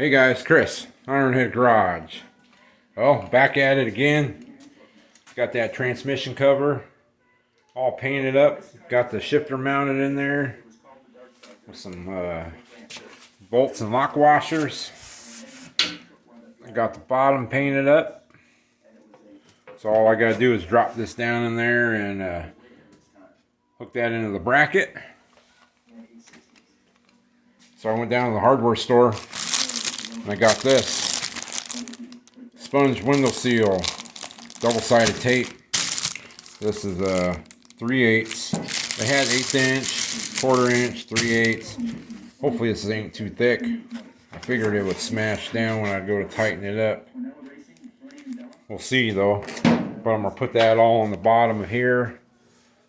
Hey guys, Chris, Ironhead Garage. Well, back at it again. Got that transmission cover all painted up. Got the shifter mounted in there with some bolts and lock washers. I got the bottom painted up. So all I got to do is drop this down in there and hook that into the bracket. So I went down to the hardware store and I got this sponge window seal, double-sided tape. This is 3/8. They had 1/8 inch, 1/4 inch, 3/8. Hopefully this ain't too thick. I figured it would smash down when I go to tighten it up. We'll see though. But I'm gonna put that all on the bottom of here.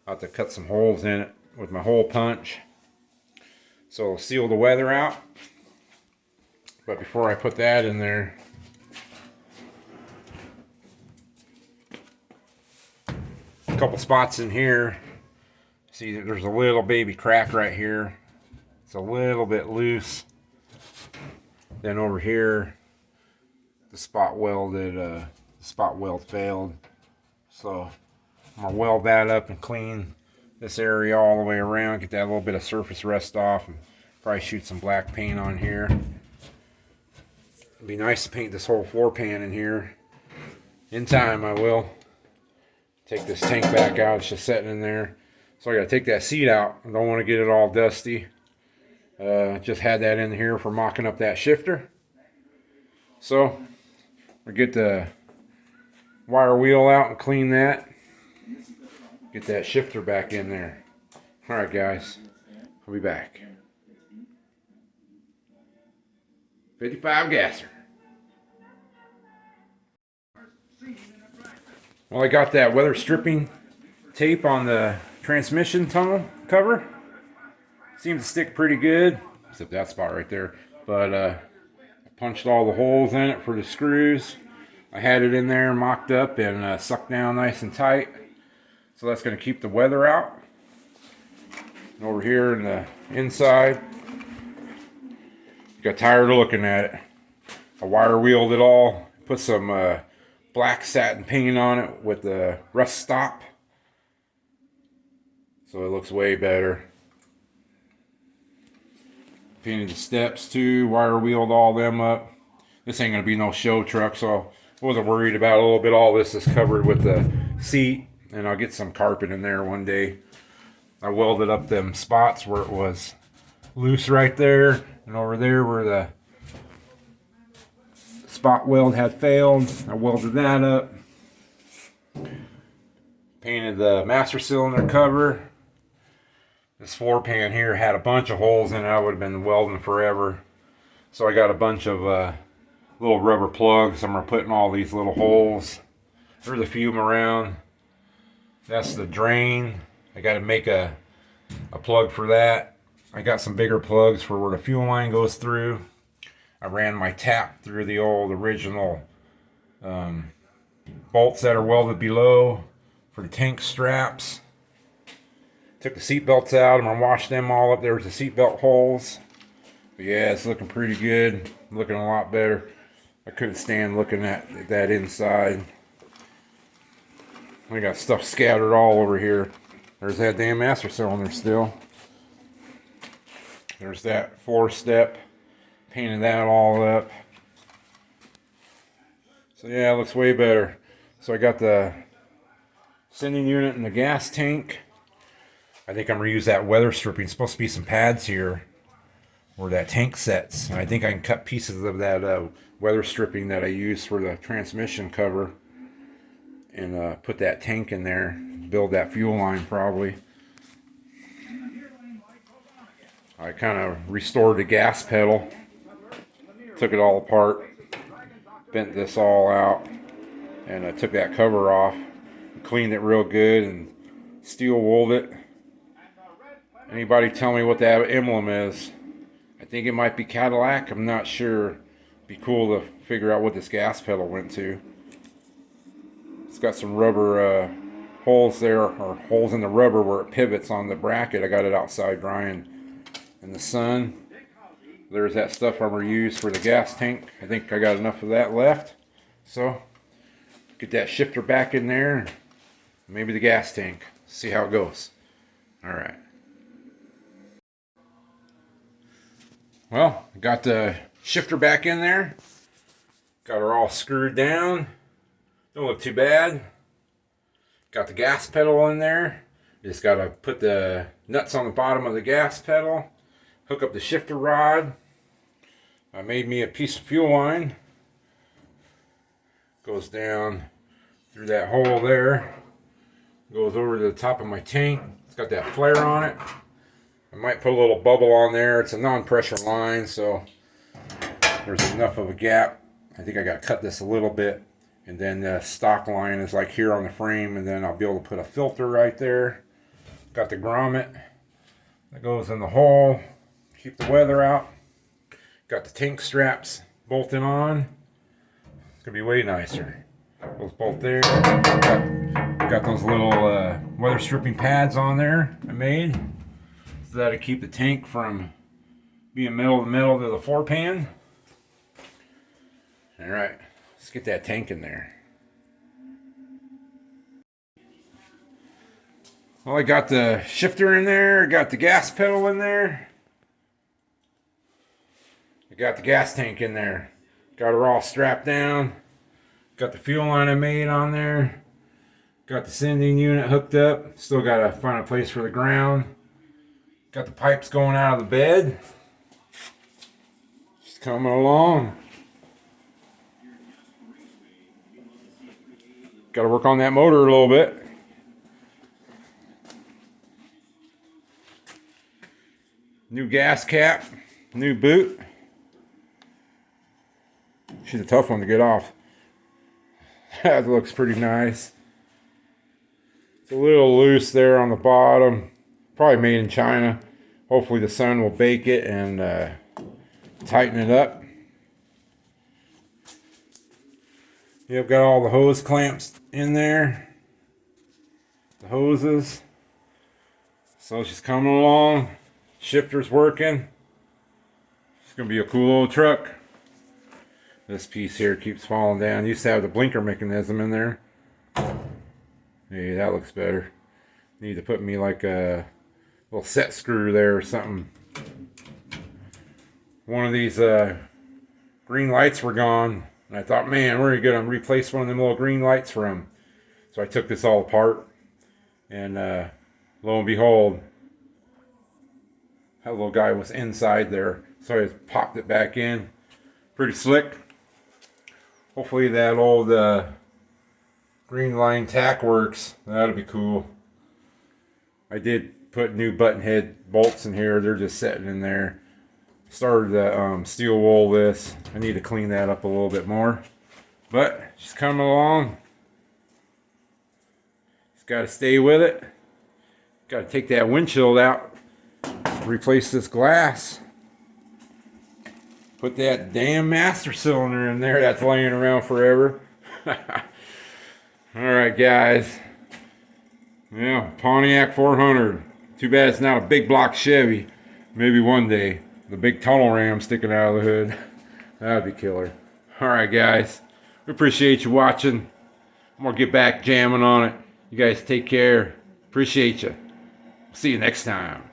I'll have to cut some holes in it with my hole punch. So it'll seal the weather out. But before I put that in there, a couple spots in here. See, there's a little baby crack right here. It's a little bit loose. Then over here, the spot weld failed. So I'm gonna weld that up and clean this area all the way around, get that little bit of surface rust off, and probably shoot some black paint on here. It'd be nice to paint this whole floor pan in here. In time I will. Take this tank back out, it's just sitting in there. So I gotta take that seat out. I don't want to get it all dusty. Just had that in here for mocking up that shifter. So we get the wire wheel out and clean that. Get that shifter back in there. Alright guys, I'll be back. 55 gasser. Well, I got that weather stripping tape on the transmission tunnel cover. Seems to stick pretty good, except that spot right there. But I punched all the holes in it for the screws. I had it in there mocked up and sucked down nice and tight. So that's going to keep the weather out. And over here in the inside, got tired of looking at it. I wire wheeled it all, put some black satin paint on it with the rust stop. So it looks way better. Painted the steps too, wire wheeled all them up. This ain't gonna be no show truck, so I wasn't worried about a little bit. All this is covered with the seat, and I'll get some carpet in there one day. I welded up them spots where it was loose right there, and over there where the spot weld had failed, I welded that up. Painted the master cylinder cover. This floor pan here had a bunch of holes in it. I would have been welding forever. So I got a bunch of little rubber plugs. I'm going to put in all these little holes. There's a few around. That's the drain. I got to make a plug for that. I got some bigger plugs for where the fuel line goes through. I ran my tap through the old original bolts that are welded below for the tank straps. Took the seat belts out. I'm gonna wash them all up. There was the seat belt holes. But yeah, it's looking pretty good. Looking a lot better. I couldn't stand looking at that inside. I got stuff scattered all over here. There's that damn master cylinder still. There's that 4-step. Painted that all up. So yeah, it looks way better. So I got the sending unit and the gas tank. I think I'm going to use that weather stripping. It's supposed to be some pads here where that tank sets. And I think I can cut pieces of that weather stripping that I used for the transmission cover and put that tank in there. Build that fuel line probably. I kind of restored the gas pedal. Took it all apart. Bent this all out. And I took that cover off. Cleaned it real good and steel wooled it. Anybody tell me what that emblem is? I think it might be Cadillac. I'm not sure. Be cool to figure out what this gas pedal went to. It's got some rubber holes there, or holes in the rubber where it pivots on the bracket. I got it outside drying in the sun. There's that stuff I'm going to use for the gas tank. I think I got enough of that left. So, get that shifter back in there. Maybe the gas tank. See how it goes. Alright. Well, got the shifter back in there. Got her all screwed down. Don't look too bad. Got the gas pedal in there. Just got to put the nuts on the bottom of the gas pedal. Hook up the shifter rod. I made me a piece of fuel line. Goes down through that hole there. Goes over to the top of my tank. It's got that flare on it. I might put a little bubble on there. It's a non-pressure line, so there's enough of a gap. I think I got to cut this a little bit. And then the stock line is like here on the frame, and then I'll be able to put a filter right there. Got the grommet that goes in the hole. Keep the weather out. Got the tank straps bolted on. It's going to be way nicer. Those bolt there. Got those little weather stripping pads on there I made. So that'll keep the tank from being metal to metal to the floor pan. Alright, let's get that tank in there. Well, I got the shifter in there, got the gas pedal in there. I got the gas tank in there. Got her all strapped down. Got the fuel line I made on there. Got the sending unit hooked up. Still got to find a place for the ground. Got the pipes going out of the bed. Just coming along. Got to work on that motor a little bit. New gas cap. New boot. She's a tough one to get off. That looks pretty nice. It's a little loose there on the bottom. Probably made in China. Hopefully the sun will bake it and tighten it up. Yep, got all the hose clamps in there. The hoses. So she's coming along. Shifter's working. It's going to be a cool old truck. This piece here keeps falling down. Used to have the blinker mechanism in there. Hey, that looks better. Need to put me like a little set screw there or something. One of these green lights were gone. And I thought, man, we're going to replace one of them little green lights for him. So I took this all apart. And lo and behold, that little guy was inside there. So I just popped it back in. Pretty slick. Hopefully that old green line tack works. That'll be cool. I did put new button head bolts in here. They're just sitting in there. Started to steel wool this. I need to clean that up a little bit more. But she's coming along. Just got to stay with it. Got to take that windshield out. Replace this glass. Put that damn master cylinder in there that's laying around forever. Alright guys. Yeah, Pontiac 400. Too bad it's not a big block Chevy. Maybe one day. The big tunnel ram sticking out of the hood. That'd be killer. Alright guys. We appreciate you watching. I'm going to get back jamming on it. You guys take care. Appreciate you. See you next time.